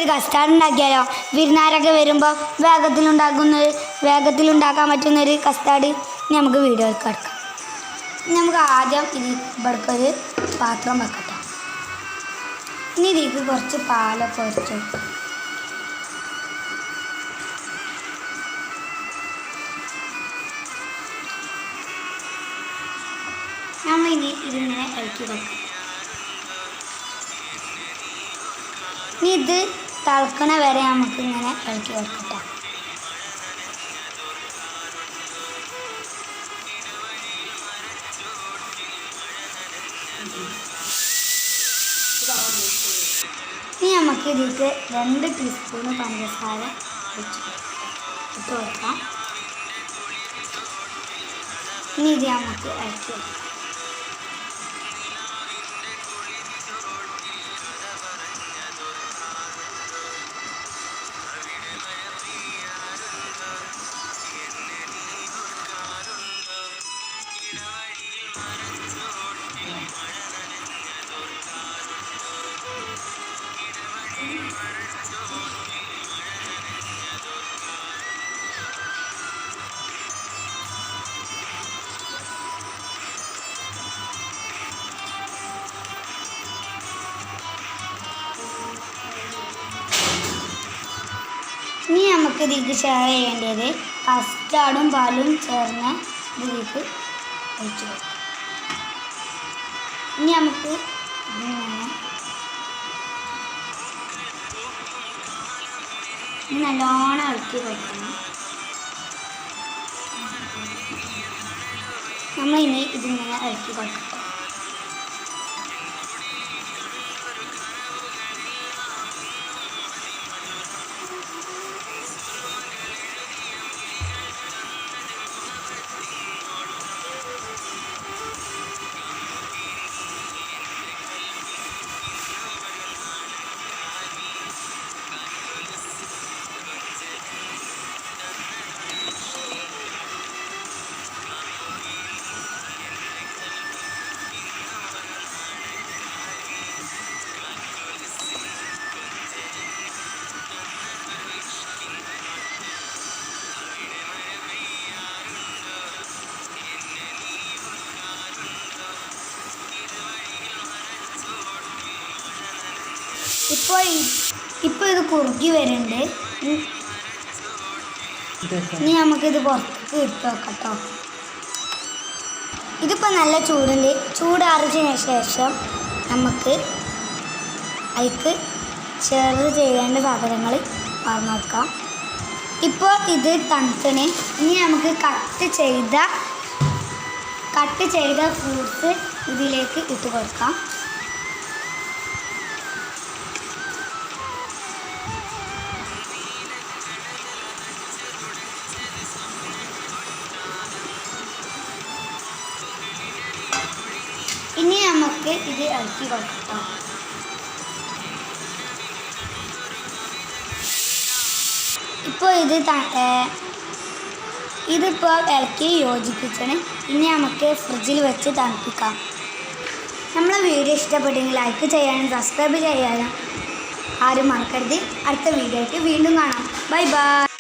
നമുക്കൊരു കസ്റ്റാർഡ് ഉണ്ടാക്കിയാലോ? വിരുന്നാരൊക്കെ വരുമ്പോൾ വേഗത്തിലുണ്ടാക്കാൻ പറ്റുന്നൊരു കസ്റ്റാർഡ്. ഇനി നമുക്ക് വീഡിയോയിലേക്ക് കിടക്കാം. നമുക്ക് ആദ്യം ഇവിടേക്കൊരു പാത്രം വെക്കട്ടെ. ഇനി ഇതിലേക്ക് കുറച്ച് പാലൊക്കെ ഒഴിച്ചു. നമ്മൾ ഇനി ഇതിങ്ങനെ ഇളക്കി വെക്കാം. ഇനി ഇത് തിളക്കണ വരെ നമുക്ക് ഇങ്ങനെ ഇളക്കി വെക്കട്ടെ. ഇനി നമുക്ക് ഇതിലേക്ക് 2 ടീസ്പൂൺ പഞ്ചസാര ഇട്ട് കൊടുക്കാം. ഇനി ഇത് നമുക്ക് ഇളക്കി വെക്കാം. ഇനി നമുക്ക് ഇതിലേക്ക് ഷെയർ ചെയ്യേണ്ടത് കസ്റ്റാർഡും പാലും ചേർന്ന് ഇതിലേക്ക് ഒഴിച്ചു കൊടുക്കാം. ഇനി നമുക്ക് നല്ലോണം ഇളക്കി കൊടുക്കണം. നമ്മളിനി ഇതിങ്ങനെ ഇളക്കി കൊടുക്കണം. ഇപ്പോൾ ഇത് കുറുകി വരുന്നുണ്ട്. ഇനി നമുക്കിത് പുറത്തേക്ക് ഇട്ട് വെക്കട്ടോ. ഇതിപ്പോൾ നല്ല ചൂടുണ്ട്. ചൂടാറിയതിന് ശേഷം നമുക്ക് അതിലേക്ക് ഷെയർ ചെയ്യേണ്ട സാധനങ്ങൾ പറഞ്ഞു കൊടുക്കാം. ഇപ്പോൾ ഇത് തണുത്തിന്. ഇനി നമുക്ക് കട്ട് ചെയ്ത ഫ്രൂട്ട്സ് ഇതിലേക്ക് ഇട്ട് കൊടുക്കാം. ഇനി നമുക്ക് ഇത് ഇളക്കി കൊടുക്കാം. ഇപ്പോൾ ഇതിപ്പോൾ ഇളക്കി യോജിപ്പിച്ചാണ്. ഇനി നമുക്ക് ഫ്രിഡ്ജിൽ വെച്ച് തണുപ്പിക്കാം. നമ്മളെ വീഡിയോ ഇഷ്ടപ്പെട്ടെങ്കിൽ ലൈക്ക് ചെയ്യാനും സബ്സ്ക്രൈബ് ചെയ്യാനും ആരും മറക്കരുത്. അടുത്ത വീഡിയോ ആയിട്ട് വീണ്ടും കാണാം. Bye bye.